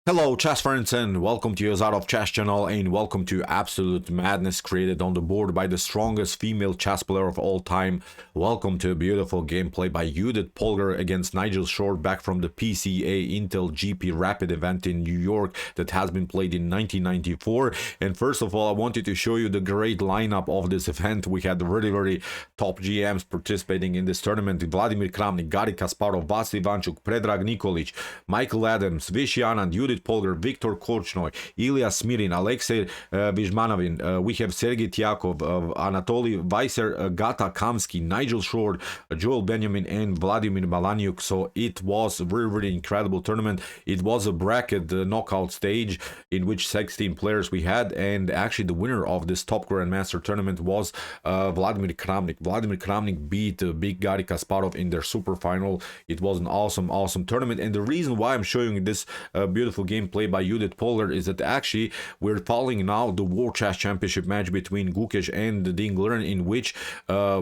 Hello chess friends and welcome to Jozarov chess channel and welcome to absolute madness created on the board by the strongest female chess player of all time. Welcome to a beautiful gameplay by Judit Polgar against Nigel Short back from the PCA Intel GP Rapid event in New York that has been played in 1994. And first of all, I wanted to show you the great lineup of this event. We had very top GMs participating in this tournament: Vladimir Kramnik, Garry Kasparov, Vasily Ivanchuk, Predrag Nikolic, Michael Adams, Vishy Anand, Judit Polgar, Viktor Korchnoi, Ilya Smirin, Alexei Vizhmanovin, we have Sergei Tyakov, Anatoly Weiser, Gata Kamsky, Nigel Short, Joel Benjamin, and Vladimir Malanyuk. So it was a very incredible tournament. It was a bracket knockout stage in which 16 players we had, and actually the winner of this top grandmaster tournament was Vladimir Kramnik. Vladimir Kramnik beat big Garry Kasparov in their super final. It was an awesome tournament, and the reason why I'm showing this beautiful gameplay by Judit Polgar is that actually we're following now the World Chess Championship match between Gukesh and Ding Liren, in which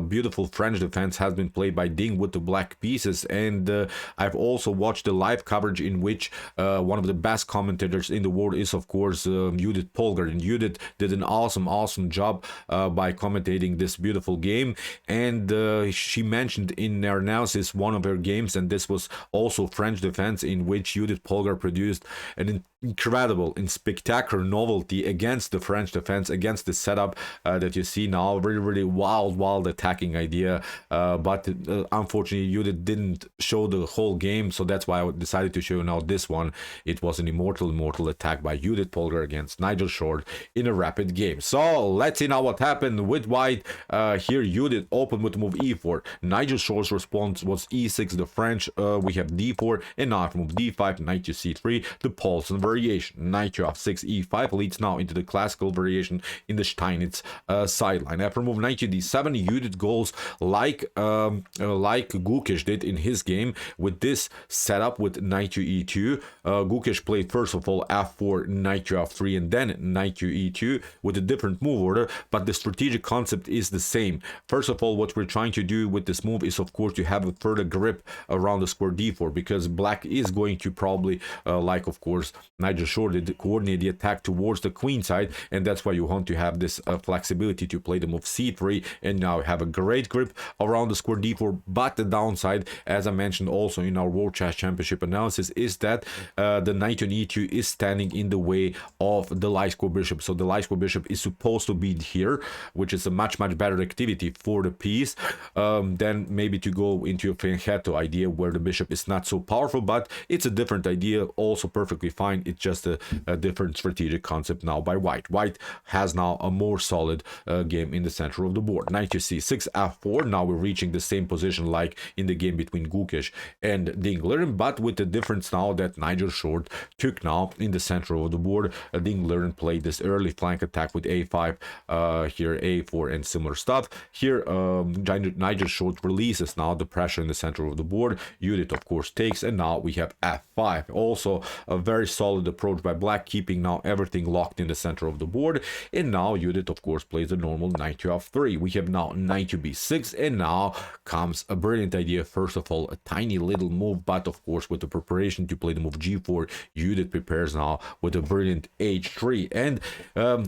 beautiful French defense has been played by Ding with the black pieces. And I've also watched the live coverage in which one of the best commentators in the world is of course Judit Polgar, and Judit did an awesome job by commentating this beautiful game. And she mentioned in her analysis one of her games, and this was also French defense, in which Judit Polgar produced an incredible and spectacular novelty against the French defense, against the setup that you see now. Really wild attacking idea, but unfortunately Judit didn't show the whole game, so that's why I decided to show you now this one. It was an immortal attack by Judit Polgar against Nigel Short in a rapid game. So let's see now what happened with white. Here Judit opened with move e4. Nigel Short's response was e6. The French, we have d4, and now move d5, knight to c3, the Paulson variation. Knight to f6, e5 leads now into the classical variation in the Steinitz sideline. After move knight to d7, Judit goes like Gukesh did in his game with this setup with knight to e2. Gukesh played first of all f4, knight to f3, and then knight to e2 with a different move order, but the strategic concept is the same. First of all, what we're trying to do with this move is of course to have a further grip around the square d4, because black is going to probably like of course Nigel Short did, coordinate the attack towards the queen side, and that's why you want to have this flexibility to play the move c3 and now have a great grip around the square d4. But the downside, as I mentioned also in our World Chess Championship analysis, is that the knight on e2 is standing in the way of the light square bishop. So the light square bishop is supposed to be here, which is a much better activity for the piece than maybe to go into a fianchetto idea where the bishop is not so powerful. But it's a different idea, also perfectly fine. It's just a different strategic concept now by white. White has now a more solid game in the center of the board. Knight to c6, f4. Now we're reaching the same position like in the game between Gukesh and Ding Liren, but with the difference now that Nigel Short took now in the center of the board. Ding Liren played this early flank attack with a5, here a4 and similar stuff. Here Nigel Short releases now the pressure in the center of the board. Judit of course takes, and now we have f5. Also a very solid approach by black, keeping now everything locked in the center of the board. And now Judit of course plays the normal knight to f3. We have now knight to b6, and now comes a brilliant idea. First of all, a tiny little move, but of course with the preparation to play the move g4, Judit prepares now with a brilliant h3. And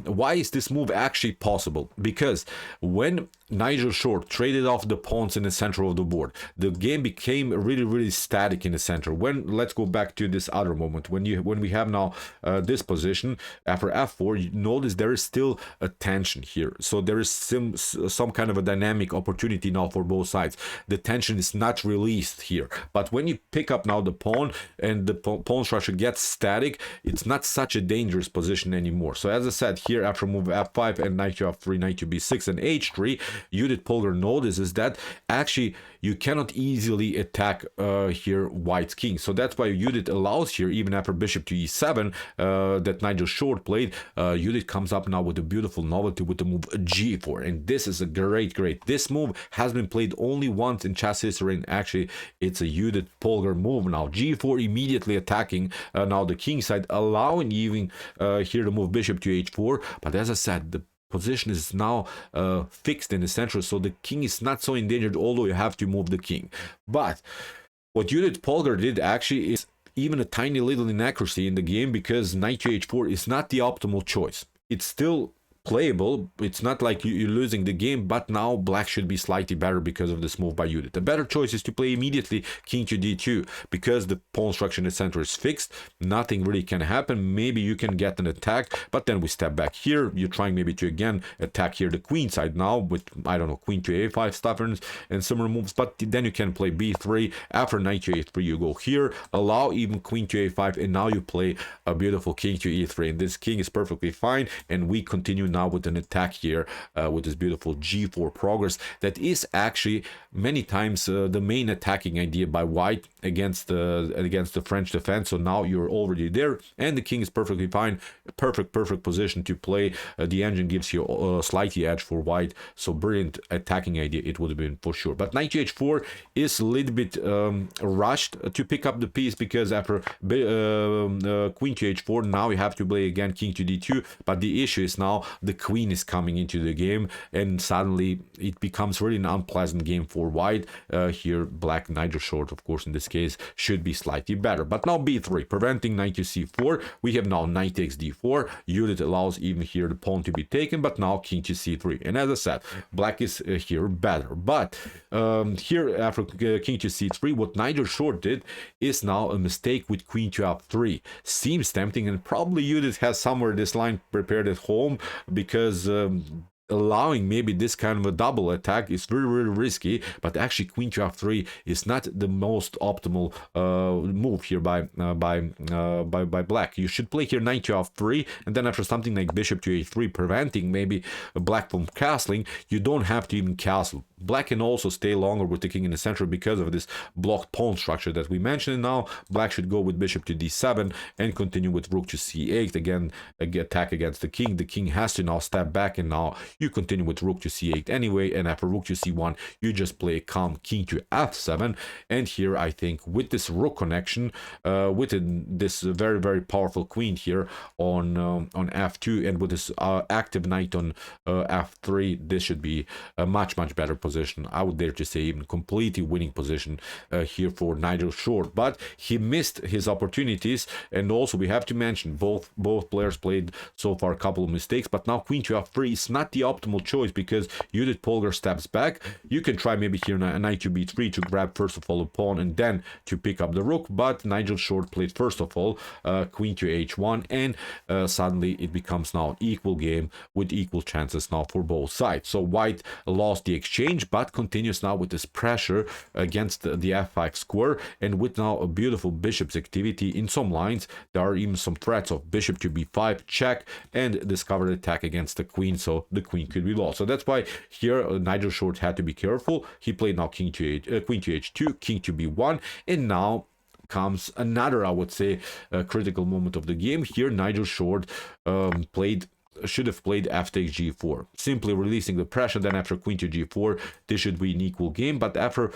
why is this move actually possible? Because when Nigel Short traded off the pawns in the center of the board, the game became really static in the center. When let's go back to this other moment when we have now this position after f4, you notice there is still a tension here. So there is some kind of a dynamic opportunity now for both sides. The tension is not released here, but when you pick up now the pawn and the pawn structure gets static, it's not such a dangerous position anymore. So as I said, here after move f5 and knight to f3, knight to b6 and h3, Judit Polgar notices that actually you cannot easily attack here white's king. So that's why Judit allows here, even after bishop to e7 that Nigel Short played, Judit comes up now with a beautiful novelty with the move g4, and this is a great. This move has been played only once in chess history, and actually it's a Judit Polgar move. Now g4 immediately attacking now the king side, allowing even here to move bishop to h4. But as I said, the position is now fixed in the center, so the king is not so endangered, although you have to move the king. But what Judit Polgar did actually is even a tiny little inaccuracy in the game, because knight to h4 is not the optimal choice. It's still playable. It's not like you're losing the game, but now black should be slightly better because of this move by Judit. The better choice is to play immediately king to d2, because the pawn structure in the center is fixed. Nothing really can happen. Maybe you can get an attack, but then we step back here. You're trying maybe to again attack here the queen side now with, I don't know, queen to a5 stubborns and similar moves, but then you can play b3. After knight to a3 you go here, allow even queen to a5, and now you play a beautiful king to e3, and this king is perfectly fine. And we continue now with an attack here with this beautiful g4 progress that is actually many times the main attacking idea by white against the French defense. So now you're already there, and the king is perfectly fine. Perfect position to play. The engine gives you a slightly edge for white, so brilliant attacking idea it would have been for sure. But knight to h4 is a little bit rushed to pick up the piece, because after queen to h4 now you have to play again king to d2. But the issue is now the queen is coming into the game, and suddenly it becomes really an unpleasant game for white. Here black Nigel short, of course, in this case should be slightly better. But now b3, preventing knight to c4. We have now knight takes d4. Judit allows even here the pawn to be taken, but now king to c3. And as I said, black is here better. But here after king to c3, what Nigel short did is now a mistake with queen to f3. Seems tempting, and probably Judit has somewhere this line prepared at home, because allowing maybe this kind of a double attack is very risky. But actually queen to f3 is not the most optimal move here by black. You should play here knight to f3, and then after something like bishop to a3, preventing maybe black from castling. You don't have to even castle. Black can also stay longer with the king in the center because of this blocked pawn structure that we mentioned. And now black should go with bishop to d7 and continue with rook to c8. Again, attack against the king. The king has to now step back, and now you continue with rook to c8 anyway. And after rook to c1, you just play a calm king to f7. And here I think with this rook connection, with this very powerful queen here on f2, and with this active knight on f3, this should be a much better position. I would dare to say even completely winning position here for Nigel short. But he missed his opportunities, and also we have to mention both players played so far a couple of mistakes. But now queen to f3 is not the optimal choice, because Judit Polgar steps back. You can try maybe here knight to b3 to grab first of all a pawn and then to pick up the rook, but Nigel short played first of all queen to h1, and suddenly it becomes now an equal game with equal chances now for both sides. So white lost the exchange, but continues now with this pressure against the f5 square, and with now a beautiful bishop's activity in some lines. There are even some threats of bishop to b5 check and discovered attack against the queen, so the queen could be lost. So that's why here Nigel short had to be careful. He played now queen to h2, king to b1, and now comes another, I would say, critical moment of the game. Here Nigel short should have played f takes g4, simply releasing the pressure. Then after queen to g4, this should be an equal game. But after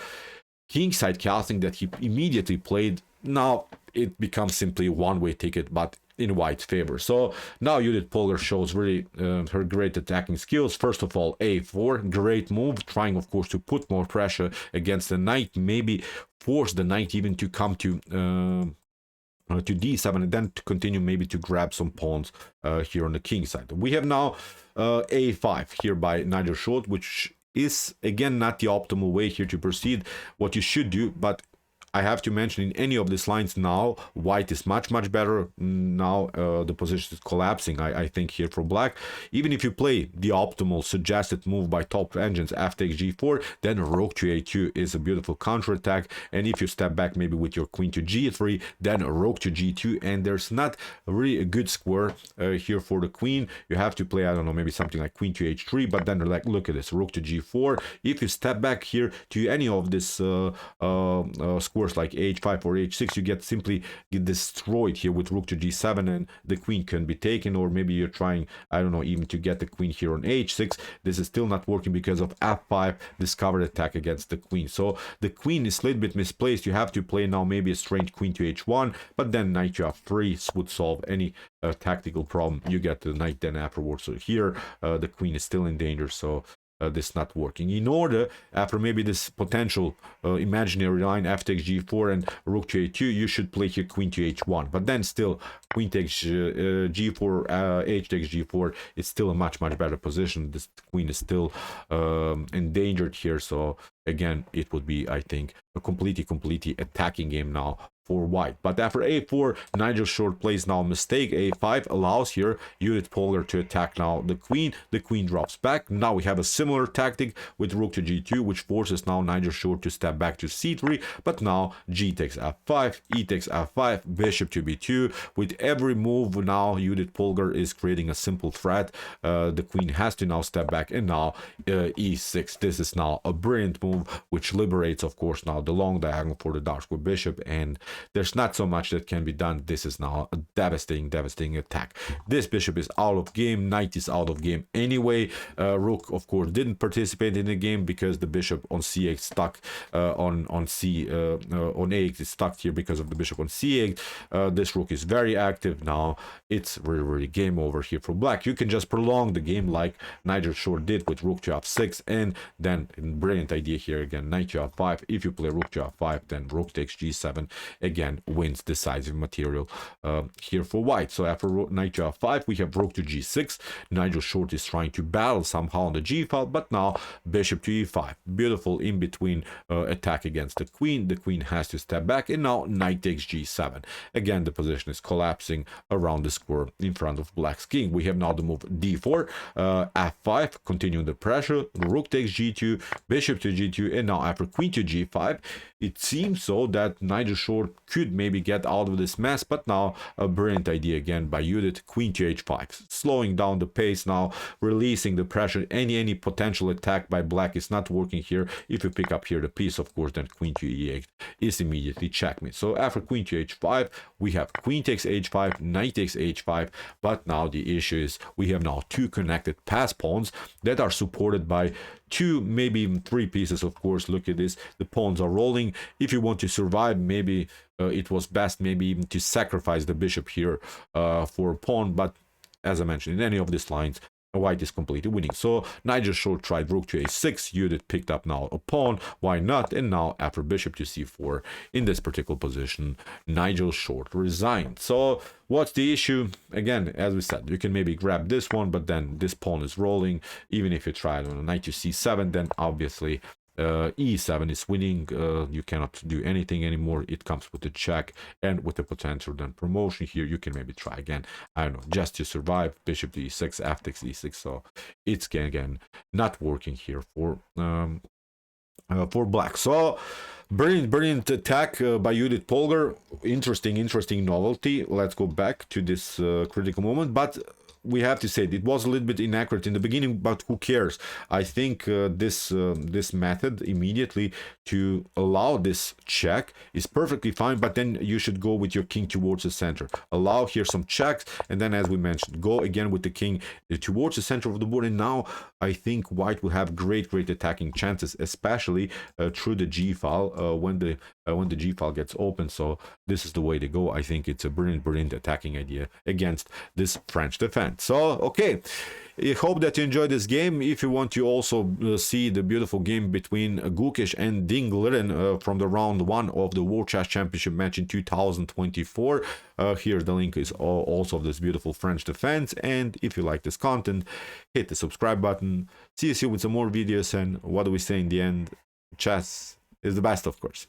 kingside casting that he immediately played, now it becomes simply a one-way ticket, but in white's favor. So now Judit Polgar shows really her great attacking skills. First of all, a4, great move, trying of course to put more pressure against the knight, maybe force the knight even to come to d7, and then to continue maybe to grab some pawns here on the king side. We have now a5 here by Nigel short, which is again not the optimal way here to proceed. What you should do, but I have to mention in any of these lines now, white is much better. Now the position is collapsing, I think, here for black. Even if you play the optimal suggested move by top engines, f takes g4, then rook to a2 is a beautiful counterattack. And if you step back maybe with your queen to g3, then rook to g2, and there's not really a good square here for the queen. You have to play, I don't know, maybe something like queen to h3, but then like, look at this, rook to g4. If you step back here to any of this square like h5 or h6, you simply get destroyed here with rook to g7, and the queen can be taken. Or maybe you're trying, I don't know, even to get the queen here on h6. This is still not working because of f5 discovered attack against the queen. So the queen is a little bit misplaced. You have to play now maybe a strange queen to h1, but then knight to f3 would solve any tactical problem. You get the knight then afterwards. So here the queen is still in danger, so this not working. In order, after maybe this potential imaginary line f takes g4 and rook to a2, you should play here queen to h1, but then still queen takes g4, h takes g4, it's still a much better position. This queen is still endangered here, so again it would be, I think, a completely attacking game now for white. But after a4, Nigel Short plays now mistake. a5 allows here Judit Polgar to attack now the queen. The queen drops back. Now we have a similar tactic with rook to g2, which forces now Nigel Short to step back to c3. But now g takes f5, e takes f5, bishop to b2. With every move now, Judit Polgar is creating a simple threat. The queen has to now step back, and now e6. This is now a brilliant move, which liberates, of course, now the long diagonal for the dark square bishop, and there's not so much that can be done. This is now a devastating attack. This bishop is out of game, knight is out of game anyway. Rook, of course, didn't participate in the game because the bishop on c8 stuck on a8 is stuck here because of the bishop on c8. This rook is very active now. It's really game over here for black. You can just prolong the game like Nigel Short did with rook to f6, and then brilliant idea here again, knight to f5. If you play rook to f5, then rook takes g7, again wins decisive material here for white. So after knight to f5, we have rook to g6. Nigel Short is trying to battle somehow on the g file, but now bishop to e5. Beautiful in between attack against the queen. The queen has to step back, and now knight takes g7. Again, the position is collapsing around the square in front of black's king. We have now the move d4, f5, continuing the pressure. Rook takes g2, bishop to g2, and now after queen to g5, it seems so that Nigel Short could maybe get out of this mess, but now a brilliant idea again by Judit, queen to h5, slowing down the pace now, releasing the pressure. Any potential attack by black is not working here. If you pick up here the piece, of course, then queen to e8 is immediately checkmate. So after queen to h5, we have queen takes h5, knight takes h5, but now the issue is we have now two connected pass pawns that are supported by two, maybe even three pieces. Of course, look at this, the pawns are rolling. If you want to survive, maybe it was best maybe even to sacrifice the bishop here for a pawn, but as I mentioned, in any of these lines, white is completely winning. So Nigel Short tried rook to a6, Judit picked up now a pawn, why not? And now after bishop to c4, in this particular position, Nigel Short resigned. So what's the issue? Again, as we said, you can maybe grab this one, but then this pawn is rolling. Even if you try on a knight to c7, then obviously e7 is winning. You cannot do anything anymore. It comes with a check and with the potential then promotion here. You can maybe try again, I don't know, just to survive. Bishop to e6, f takes e6. So it's again not working here for black. So brilliant attack by Judit Polgar. Interesting novelty. Let's go back to this critical moment, but we have to say it was a little bit inaccurate in the beginning, but who cares? I think this method immediately to allow this check is perfectly fine, but then you should go with your king towards the center. Allow here some checks, and then, as we mentioned, go again with the king towards the center of the board. And now I think white will have great attacking chances, especially through the g file when the g file gets open. So this is the way to go. I think it's a brilliant attacking idea against this French defense. So okay, I hope that you enjoyed this game. If you want to also see the beautiful game between Gukesh and Ding Liren from the round 1 of the World Chess Championship match in 2024, here the link is also of this beautiful French defense. And if you like this content, hit the subscribe button. See you soon with some more videos, and what do we say in the end? Chess is the best, of course.